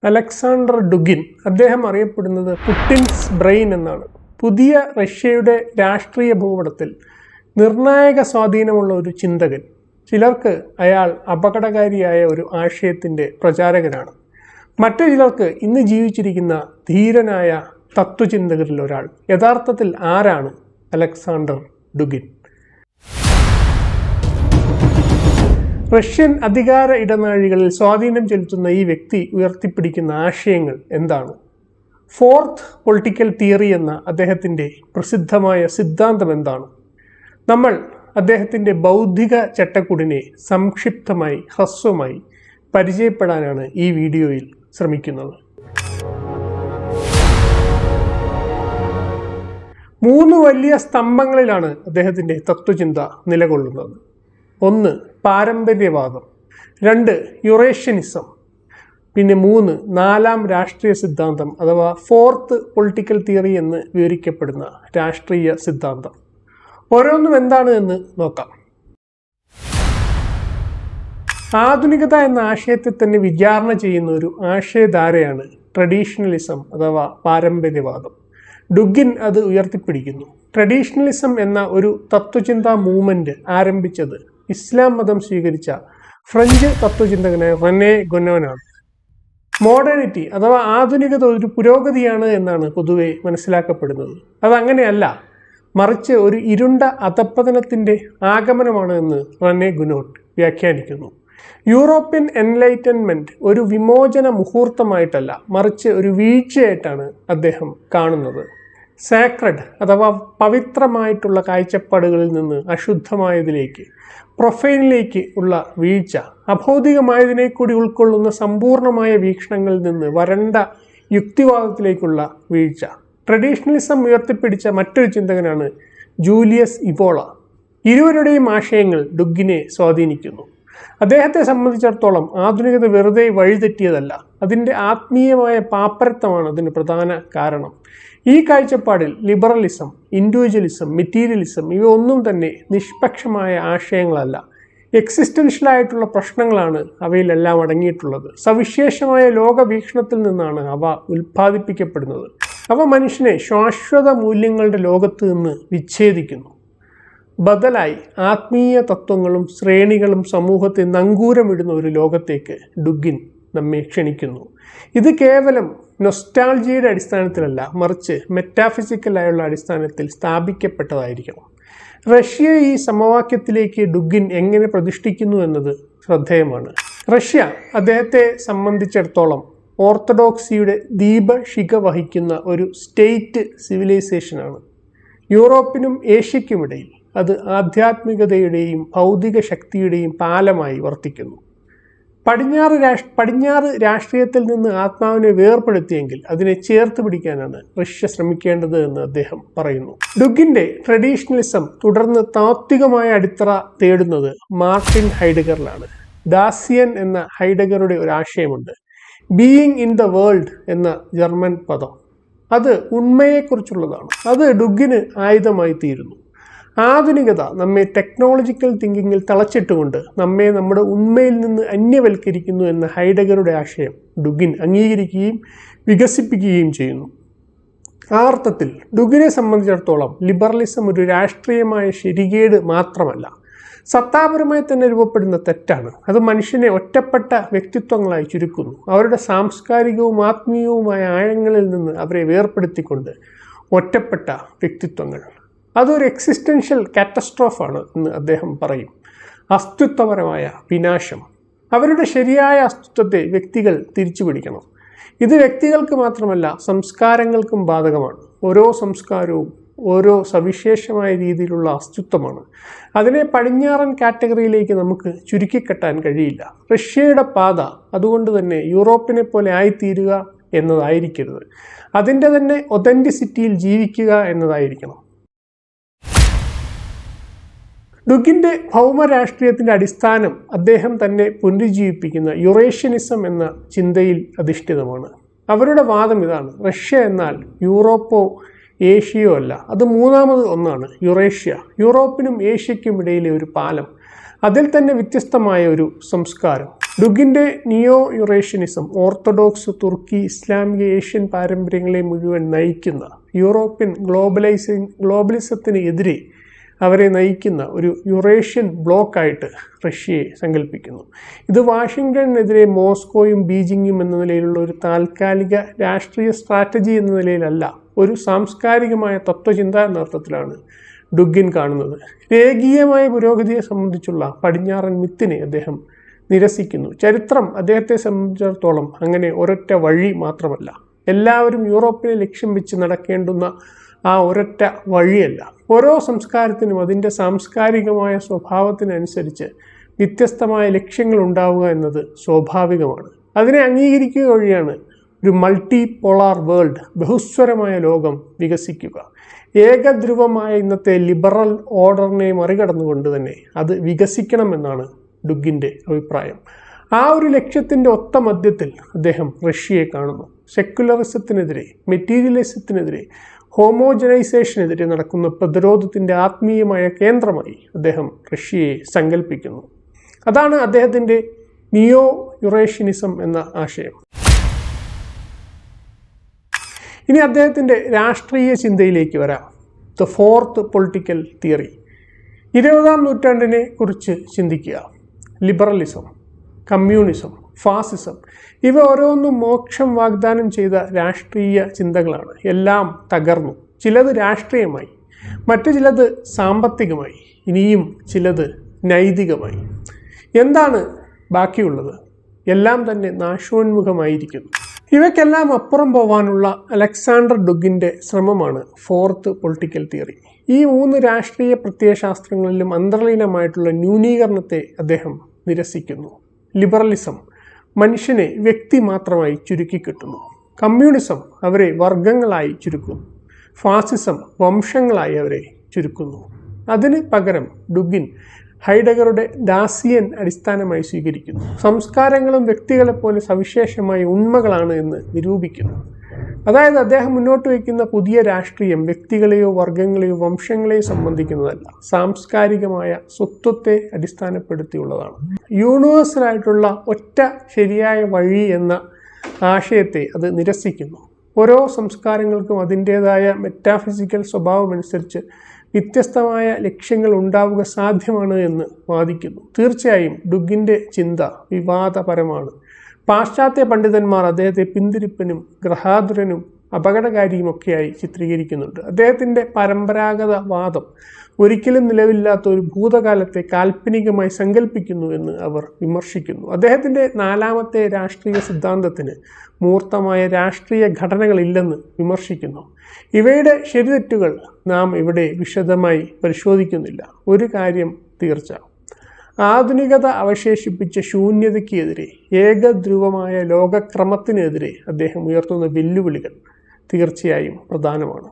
Alexander Dugin, അദ്ദേഹം അറിയപ്പെടുന്നത് പുട്ടിൻസ് brain എന്നാണ്. പുതിയ റഷ്യയുടെ രാഷ്ട്രീയ ഭൂപടത്തിൽ നിർണായക സ്വാധീനമുള്ള ഒരു ചിന്തകൻ. ചിലർക്ക് അയാൾ അപകടകാരിയായ ഒരു ആശയത്തിൻ്റെ പ്രചാരകനാണ്. മറ്റു ചിലർക്ക് ഇന്ന് ജീവിച്ചിരിക്കുന്ന ധീരനായ തത്വചിന്തകരിൽ ഒരാൾ. യഥാർത്ഥത്തിൽ ആരാണ് അലക്സാണ്ടർ ഡുഗിൻ? റഷ്യൻ അധികാര ഇടനാഴികളിൽ സ്വാധീനം ചെലുത്തുന്ന ഈ വ്യക്തി ഉയർത്തിപ്പിടിക്കുന്ന ആശയങ്ങൾ എന്താണ്? ഫോർത്ത് പൊളിറ്റിക്കൽ തിയറി എന്ന അദ്ദേഹത്തിൻ്റെ പ്രസിദ്ധമായ സിദ്ധാന്തം എന്താണ്? നമ്മൾ അദ്ദേഹത്തിൻ്റെ ബൗദ്ധിക ചട്ടക്കൂടിനെ സംക്ഷിപ്തമായി ഹ്രസ്വമായി പരിചയപ്പെടാനാണ് ഈ വീഡിയോയിൽ ശ്രമിക്കുന്നത്. 3 വലിയ സ്തംഭങ്ങളിലാണ് അദ്ദേഹത്തിൻ്റെ തത്വചിന്ത നിലകൊള്ളുന്നത്. 1. പാരമ്പര്യവാദം. 2. യുറേഷ്യനിസം. പിന്നെ 3. 4ാം രാഷ്ട്രീയ സിദ്ധാന്തം അഥവാ ഫോർത്ത് പൊളിറ്റിക്കൽ തിയറി എന്ന് വിവരിക്കപ്പെടുന്ന രാഷ്ട്രീയ സിദ്ധാന്തം. ഓരോന്നും എന്താണ് എന്ന് നോക്കാം. ആധുനികത എന്ന ആശയത്തെ തന്നെ വിചാരണ ചെയ്യുന്ന ഒരു ആശയധാരയാണ് ട്രഡീഷണലിസം അഥവാ പാരമ്പര്യവാദം. ഡുഗിൻ അത് ഉയർത്തിപ്പിടിക്കുന്നു. ട്രഡീഷണലിസം എന്ന ഒരു തത്വചിന്താ മൂവ്മെന്റ് ആരംഭിച്ചത് ഇസ്ലാം മതം സ്വീകരിച്ച ഫ്രഞ്ച് തത്വചിന്തകനായ റെനെ ഗുനോനാണ്. മോഡേണിറ്റി അഥവാ ആധുനികത ഒരു പുരോഗതിയാണ് എന്നാണ് പൊതുവെ മനസ്സിലാക്കപ്പെടുന്നത്. അതങ്ങനെയല്ല, മറിച്ച് ഒരു ഇരുണ്ട അധപ്പതനത്തിൻ്റെ ആഗമനമാണ് എന്ന് റെനെ ഗുനോൻ വ്യാഖ്യാനിക്കുന്നു. യൂറോപ്യൻ എൻലൈറ്റൻമെന്റ് ഒരു വിമോചന മുഹൂർത്തമായിട്ടല്ല, മറിച്ച് ഒരു വീഴ്ചയായിട്ടാണ് അദ്ദേഹം കാണുന്നത്. സാക്രഡ് അഥവാ പവിത്രമായിട്ടുള്ള കാഴ്ചപ്പാടുകളിൽ നിന്ന് അശുദ്ധമായതിലേക്ക്, പ്രൊഫൈനിലേക്ക് ഉള്ള വീഴ്ച, അഭൗതികമായതിനെ കൂടി ഉൾക്കൊള്ളുന്ന സമ്പൂർണമായ വീക്ഷണങ്ങളിൽ നിന്ന് വരണ്ട യുക്തിവാദത്തിലേക്കുള്ള വീഴ്ച. ട്രഡീഷണലിസം ഉയർത്തിപ്പിടിച്ച മറ്റൊരു ചിന്തകനാണ് ജൂലിയസ് ഇവോള. ഇരുവരുടെയും ആശയങ്ങൾ ഡുഗിനെ സ്വാധീനിക്കുന്നു. അദ്ദേഹത്തെ സംബന്ധിച്ചിടത്തോളം ആധുനികത വെറുതെ വഴിതെറ്റിയതല്ല, അതിൻ്റെ ആത്മീയമായ പാപ്പരത്വമാണ് അതിന് പ്രധാന കാരണം. ഈ കാഴ്ചപ്പാടിൽ ലിബറലിസം, ഇൻഡിവിജ്വലിസം, മെറ്റീരിയലിസം ഇവ ഒന്നും തന്നെ നിഷ്പക്ഷമായ ആശയങ്ങളല്ല. എക്സിസ്റ്റൻഷ്യലായിട്ടുള്ള പ്രശ്നങ്ങളാണ് അവയിലെല്ലാം അടങ്ങിയിട്ടുള്ളത്. സവിശേഷമായ ലോകവീക്ഷണത്തിൽ നിന്നാണ് അവ ഉൽപ്പാദിപ്പിക്കപ്പെടുന്നത്. അവ മനുഷ്യനെ ശാശ്വത മൂല്യങ്ങളുടെ ലോകത്ത് നിന്ന് വിച്ഛേദിക്കുന്നു. ബദലായി ആത്മീയ തത്വങ്ങളും ശ്രേണികളും സമൂഹത്തെ നങ്കൂരമിടുന്ന ഒരു ലോകത്തേക്ക് ഡുഗിൻ നമ്മെ ക്ഷണിക്കുന്നു. ഇത് കേവലം നൊസ്റ്റാൾജിയയുടെ അടിസ്ഥാനത്തിലല്ല, മറിച്ച് മെറ്റാഫിസിക്കലായുള്ള അടിസ്ഥാനത്തിൽ സ്ഥാപിക്കപ്പെട്ടതായിരിക്കണം. റഷ്യ ഈ സമവാക്യത്തിലേക്ക് ഡുഗിൻ എങ്ങനെ പ്രതിഷ്ഠിക്കുന്നു എന്നത് ശ്രദ്ധേയമാണ്. റഷ്യ അദ്ദേഹത്തെ സംബന്ധിച്ചിടത്തോളം ഓർത്തഡോക്സിയുടെ ദീപശിഖ വഹിക്കുന്ന ഒരു സ്റ്റേറ്റ് സിവിലൈസേഷനാണ്. യൂറോപ്പിനും ഏഷ്യയ്ക്കുമിടയിൽ അത് ആധ്യാത്മികതയുടെയും ഭൗതിക ശക്തിയുടെയും പാലമായി വർത്തിക്കുന്നു. പടിഞ്ഞാറ് രാഷ്ട്രീയത്തിൽ നിന്ന് ആത്മാവിനെ വേർപെടുത്തിയെങ്കിൽ അതിനെ ചേർത്ത് പിടിക്കാനാണ് റഷ്യ ശ്രമിക്കേണ്ടത് എന്ന് അദ്ദേഹം പറയുന്നു. ഡുഗിന്റെ ട്രഡീഷണലിസം തുടർന്ന് താത്വികമായ അടിത്തറ തേടുന്നത് മാർട്ടിൻ ഹൈഡഗറിലാണ്. ദാസിയൻ എന്ന ഹൈഡഗറുടെ ഒരു ആശയമുണ്ട്. ബീയിങ് ഇൻ ദ വേൾഡ് എന്ന ജർമ്മൻ പദം, അത് ഉണ്മയെക്കുറിച്ചുള്ളതാണ്. അത് ഡുഗിന് ആയുധമായി തീരുന്നു. ആധുനികത നമ്മെ ടെക്നോളജിക്കൽ തിങ്കിങ്ങിൽ തളച്ചിട്ടുകൊണ്ട് നമ്മെ നമ്മുടെ ഉണ്മയിൽ നിന്ന് അന്യവൽക്കരിക്കുന്നു എന്ന ഹൈഡഗറുടെ ആശയം ഡുഗിൻ അംഗീകരിക്കുകയും വികസിപ്പിക്കുകയും ചെയ്യുന്നു. ആ അർത്ഥത്തിൽ ഡുഗിനെ സംബന്ധിച്ചിടത്തോളം ലിബറലിസം ഒരു രാഷ്ട്രീയമായ ശരികേട് മാത്രമല്ല, സത്താപരമായി തന്നെ രൂപപ്പെടുന്ന തെറ്റാണ്. അത് മനുഷ്യനെ ഒറ്റപ്പെട്ട വ്യക്തിത്വങ്ങളായി ചുരുക്കുന്നു. അവരുടെ സാംസ്കാരികവും ആത്മീയവുമായ ആഴങ്ങളിൽ നിന്ന് അവരെ വേർപെടുത്തിക്കൊണ്ട് ഒറ്റപ്പെട്ട വ്യക്തിത്വങ്ങൾ. അതൊരു എക്സിസ്റ്റൻഷ്യൽ കാറ്റസ്ട്രോഫാണ് എന്ന് അദ്ദേഹം പറയും. അസ്തിത്വപരമായ വിനാശം. അവരുടെ ശരിയായ അസ്തിത്വത്തെ വ്യക്തികൾ തിരിച്ചു പിടിക്കണം. ഇത് വ്യക്തികൾക്ക് മാത്രമല്ല, സംസ്കാരങ്ങൾക്കും ബാധകമാണ്. ഓരോ സംസ്കാരവും ഓരോ സവിശേഷമായ രീതിയിലുള്ള അസ്തിത്വമാണ്. അതിനെ പടിഞ്ഞാറൻ കാറ്റഗറിയിലേക്ക് നമുക്ക് ചുരുക്കിക്കെട്ടാൻ കഴിയില്ല. റഷ്യയുടെ പാത അതുകൊണ്ട് തന്നെ യൂറോപ്പിനെ പോലെ ആയിത്തീരുക എന്നതായിരിക്കരുത്, അതിൻ്റെ തന്നെ ഒതൻറ്റിസിറ്റിയിൽ ജീവിക്കുക എന്നതായിരിക്കണം. ഡുഗിന്റെ ഭൗമരാഷ്ട്രീയത്തിന്റെ അടിസ്ഥാനം അദ്ദേഹം തന്നെ പുനരുജ്ജീവിപ്പിക്കുന്ന യുറേഷ്യനിസം എന്ന ചിന്തയിൽ അധിഷ്ഠിതമാണ്. അവരുടെ വാദം ഇതാണ്: റഷ്യ എന്നാൽ യൂറോപ്പോ ഏഷ്യയോ അല്ല, അത് മൂന്നാമത് ഒന്നാണ്, യുറേഷ്യ. യൂറോപ്പിനും ഏഷ്യയ്ക്കും ഇടയിലെ ഒരു പാലം, അതിൽ തന്നെ വ്യത്യസ്തമായ ഒരു സംസ്കാരം. ഡുഗിന്റെ നിയോ യുറേഷ്യനിസം ഓർത്തഡോക്സ്, തുർക്കി, ഇസ്ലാമിക, ഏഷ്യൻ പാരമ്പര്യങ്ങളെ മുഴുവൻ നയിക്കുന്ന യൂറോപ്യൻ ഗ്ലോബലിസത്തിന് എതിരെ അവരെ നയിക്കുന്ന ഒരു യുറേഷ്യൻ ബ്ലോക്കായിട്ട് റഷ്യയെ സങ്കല്പിക്കുന്നു. ഇത് വാഷിങ്ടണിനെതിരെ മോസ്കോയും ബീജിങ്ങും എന്ന നിലയിലുള്ള ഒരു താൽക്കാലിക രാഷ്ട്രീയ സ്ട്രാറ്റജി എന്ന നിലയിലല്ല, ഒരു സാംസ്കാരികമായ തത്വചിന്ത എന്ന അർത്ഥത്തിലാണ് ഡുഗിൻ കാണുന്നത്. രേഖീയമായ പുരോഗതിയെ സംബന്ധിച്ചുള്ള പടിഞ്ഞാറൻ മിത്തിനെ അദ്ദേഹം നിരസിക്കുന്നു. ചരിത്രം അദ്ദേഹത്തെ സംബന്ധിച്ചിടത്തോളം അങ്ങനെ ഒരൊറ്റ വഴി മാത്രമല്ല, എല്ലാവരും യൂറോപ്പിനെ ലക്ഷ്യം വെച്ച് നടക്കേണ്ടുന്ന ആ ഒരൊറ്റ വഴിയല്ല. ഓരോ സംസ്കാരത്തിനും അതിൻ്റെ സാംസ്കാരികമായ സ്വഭാവത്തിനനുസരിച്ച് വ്യത്യസ്തമായ ലക്ഷ്യങ്ങൾ ഉണ്ടാവുക എന്നത് സ്വാഭാവികമാണ്. അതിനെ അംഗീകരിക്കുക വഴിയാണ് ഒരു മൾട്ടി പോളാർ വേൾഡ്, ബഹുസ്വരമായ ലോകം വികസിക്കുക. ഏകധ്രുവമായ ഇന്നത്തെ ലിബറൽ ഓർഡറിനെ മറികടന്നുകൊണ്ട് തന്നെ അത് വികസിക്കണമെന്നാണ് ഡുഗിൻ്റെ അഭിപ്രായം. ആ ഒരു ലക്ഷ്യത്തിൻ്റെ ഒത്ത മധ്യത്തിൽ അദ്ദേഹം റഷ്യയെ കാണുന്നു. സെക്യുലറിസത്തിനെതിരെ, മെറ്റീരിയലിസത്തിനെതിരെ, ഹോമോജനൈസേഷനെതിരെ നടക്കുന്ന പ്രതിരോധത്തിൻ്റെ ആത്മീയമായ കേന്ദ്രമായി അദ്ദേഹം റഷ്യയെ സങ്കല്പിക്കുന്നു. അതാണ് അദ്ദേഹത്തിൻ്റെ നിയോ യുറേഷ്യനിസം എന്ന ആശയം. ഇനി അദ്ദേഹത്തിൻ്റെ രാഷ്ട്രീയ ചിന്തയിലേക്ക് വരാം. The fourth political theory. 20-ാം നൂറ്റാണ്ടിനെ കുറിച്ച് ചിന്തിക്കുക. ലിബറലിസം, കമ്മ്യൂണിസം, ഫാസിസം ഇവ ഓരോന്നും മോക്ഷം വാഗ്ദാനം ചെയ്ത രാഷ്ട്രീയ ചിന്തകളാണ്. എല്ലാം തകർന്നു. ചിലത് രാഷ്ട്രീയമായി, മറ്റു ചിലത് സാമ്പത്തികമായി, ഇനിയും ചിലത് നൈതികമായി. എന്താണ് ബാക്കിയുള്ളത്? എല്ലാം തന്നെ നാശോന്മുഖമായിരിക്കുന്നു. ഇവയ്ക്കെല്ലാം അപ്പുറം പോവാനുള്ള അലക്സാണ്ടർ ഡുഗിൻ്റെ ശ്രമമാണ് ഫോർത്ത് പൊളിറ്റിക്കൽ തിയറി. ഈ 3 രാഷ്ട്രീയ പ്രത്യയശാസ്ത്രങ്ങളിലും അന്തർലീനമായിട്ടുള്ള ന്യൂനീകരണത്തെ അദ്ദേഹം നിരസിക്കുന്നു. ലിബറലിസം മനുഷ്യനെ വ്യക്തി മാത്രമായി ചുരുക്കിക്കിട്ടുന്നു. കമ്മ്യൂണിസം അവരെ വർഗങ്ങളായി ചുരുക്കുന്നു. ഫാസിസം വംശങ്ങളായി അവരെ ചുരുക്കുന്നു. അതിന് പകരം ഡുഗിൻ ഹൈഡഗറുടെ ദാസിയൻ അടിസ്ഥാനമായി സ്വീകരിക്കുന്നു. സംസ്കാരങ്ങളും വ്യക്തികളെപ്പോലെ സവിശേഷമായ ഉണ്മകളാണ് എന്ന് നിരൂപിക്കുന്നു. അതായത് അദ്ദേഹം മുന്നോട്ട് വയ്ക്കുന്ന പുതിയ രാഷ്ട്രീയം വ്യക്തികളെയോ വർഗങ്ങളെയോ വംശങ്ങളെയോ സംബന്ധിക്കുന്നതല്ല, സാംസ്കാരികമായ സ്വത്വത്തെ അടിസ്ഥാനപ്പെടുത്തിയുള്ളതാണ്. യൂണിവേഴ്സലായിട്ടുള്ള ഒറ്റ ശരിയായ വഴി എന്ന ആശയത്തെ അത് നിരസിക്കുന്നു. ഓരോ സംസ്കാരങ്ങൾക്കും അതിൻ്റേതായ മെറ്റാഫിസിക്കൽ സ്വഭാവമനുസരിച്ച് വ്യത്യസ്തമായ ലക്ഷ്യങ്ങൾ ഉണ്ടാവുക സാധ്യമാണ് എന്ന് വാദിക്കുന്നു. തീർച്ചയായും ഡുഗിൻ്റെ ചിന്ത വിവാദപരമാണ്. പാശ്ചാത്യ പണ്ഡിതന്മാർ അദ്ദേഹത്തെ പിന്തിരിപ്പനും ഗ്രഹാതുരനും അപകടകാരിയുമൊക്കെയായി ചിത്രീകരിക്കുന്നുണ്ട്. അദ്ദേഹത്തിൻ്റെ പരമ്പരാഗത വാദം ഒരിക്കലും നിലവില്ലാത്ത ഒരു ഭൂതകാലത്തെ കാൽപ്പനികമായി സങ്കല്പിക്കുന്നു എന്ന് അവർ വിമർശിക്കുന്നു. അദ്ദേഹത്തിൻ്റെ 4ാമത്തെ രാഷ്ട്രീയ സിദ്ധാന്തത്തിന് മൂർത്തമായ രാഷ്ട്രീയ ഘടനകളില്ലെന്ന് വിമർശിക്കുന്നു. ഇവയുടെ ശരിതെറ്റുകൾ നാം ഇവിടെ വിശദമായി പരിശോധിക്കുന്നില്ല. ഒരു കാര്യം തീർച്ച, ആധുനികത അവശേഷിപ്പിച്ച ശൂന്യതയ്ക്കെതിരെ, ഏകധ്രുവമായ ലോകക്രമത്തിനെതിരെ അദ്ദേഹം ഉയർത്തുന്ന വെല്ലുവിളികൾ തീർച്ചയായും പ്രധാനമാണ്.